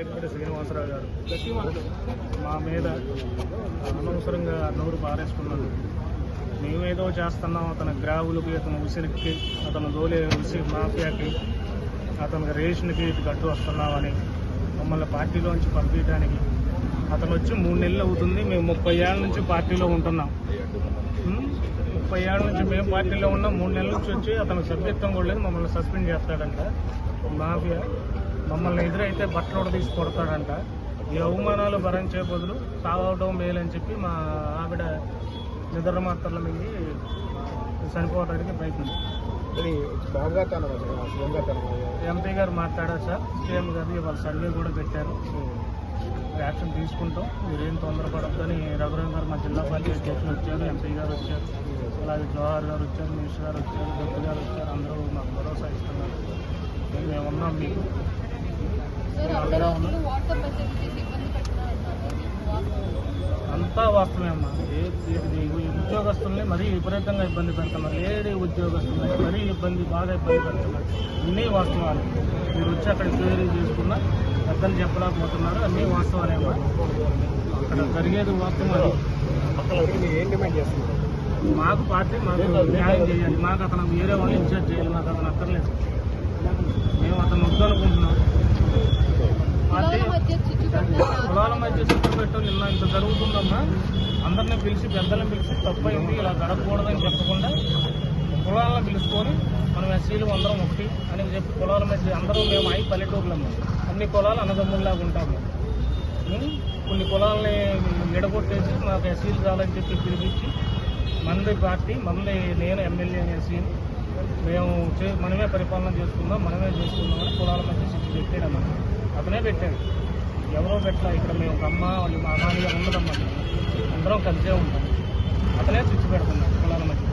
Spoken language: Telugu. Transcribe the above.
కలికిరెడ్డి శ్రీనివాసరావు గారు మా మీద అనవసరంగా నోరు పారేసుకున్నాడు. మేమేదో చేస్తున్నాం, అతని గ్రావులకి, అతను ఉసిరికి, అతను దోలే ఉసి మాఫియాకి, అతనికి రేషన్కి గట్టు వస్తున్నామని మమ్మల్ని పార్టీలోంచి పంపించడానికి అతను వచ్చి 3 నెలలు అవుతుంది. మేము 30 ఏళ్ళ నుంచి పార్టీలో ఉంటున్నాం. 30 ఏళ్ళ నుంచి మేము పార్టీలో ఉన్నాం. 3 నెలల నుంచి వచ్చి అతను సభ్యత్వం కూడా లేదు, మమ్మల్ని సస్పెండ్ చేస్తాడంట. మాఫియా మమ్మల్ని ఎదురైతే బట్టలు తీసి కొడతాడంట. ఈ అవమానాలు భరించే బదులు తాగడం మేలని చెప్పి మా ఆవిడ నిద్ర మాత్రల మీద చనిపోవడానికి ప్రయత్నం. ఎంపీ గారు మాట్లాడారు సార్, సీఎం గారు ఇవాళ సర్వే కూడా పెట్టారు, యాక్షన్ తీసుకుంటాం, మీరేం తొందరపడద్దని రఘురామ్ గారు మా జిల్లా పంచాయతీ అధ్యక్షులు వచ్చారు, ఎంపీ గారు వచ్చారు, అలాగే జవహర్ గారు వచ్చారు, మినిస్టర్ గారు వచ్చారు, డబ్బు గారు వచ్చారు. అందరూ మాకు భరోసా ఇస్తున్నారు. మేము ఉన్నాం మీకు. అంతా వాస్తవమే అమ్మా. ఉద్యోగస్తుల్ని మరీ విపరీతంగా ఇబ్బంది పెడుతున్నారు. లేడీ ఉద్యోగస్తుల్ని మరీ బాగా ఇబ్బంది పెడుతున్నారు. అన్నీ వాస్తవాలు. మీరు వచ్చి అక్కడ క్యూరీ చేసుకున్నా పెద్దలు చెప్పలేకపోతున్నారు. అన్నీ వాస్తవాలేమో. అక్కడ జరిగేది వాస్తవం. అది ఏం డిమాండ్ చేస్తున్నారు? మాకు పార్టీ మాకు న్యాయం చేయాలి. మాకు అతను వేరే వాళ్ళు ఇన్ఛార్జ్ చేయాలి. మాకు అతను అక్కర్లేదు. మేము అతను వద్దనుకుంటున్నాం. పార్టీ కులాల మధ్య చిచ్చు పెట్టడం నిన్న ఇంత జరుగుతుందమ్మా. అందరినీ పిలిచి పెద్దలను పిలిచి తప్పైంది, ఇలా జరగకూడదని చెప్పకుండా కులాలను పిలుచుకొని మనం ఎస్సీలు అందరం ఒకటి అని చెప్పి కులాల మధ్య అందరూ మేము పల్లెటూరులమ్మా. అన్ని కులాలు అన్నదమ్ముల్లాగా ఉంటాము. కొన్ని కులాలని విడగొట్టేసి మాకు ఎస్సీలు కావాలని చెప్పి పిలిపించి మంది పార్టీ నేను ఎమ్మెల్యే ఎస్సీని మనమే పరిపాలన చేసుకుందాం, మనమే చేసుకుందామని కులాల మధ్య చిచ్చు పెట్టాడమ్మా. అతనే పెట్టాడు, ఎవరో పెట్టలా. ఇక్కడ మేము ఒక అమ్మ వాళ్ళు మా అమ్మాయిగా ఉండదమ్మా. అందరం కలిసే ఉంటాం. అతనే చిచ్చు పెడుతున్నాడు కులాల మధ్య.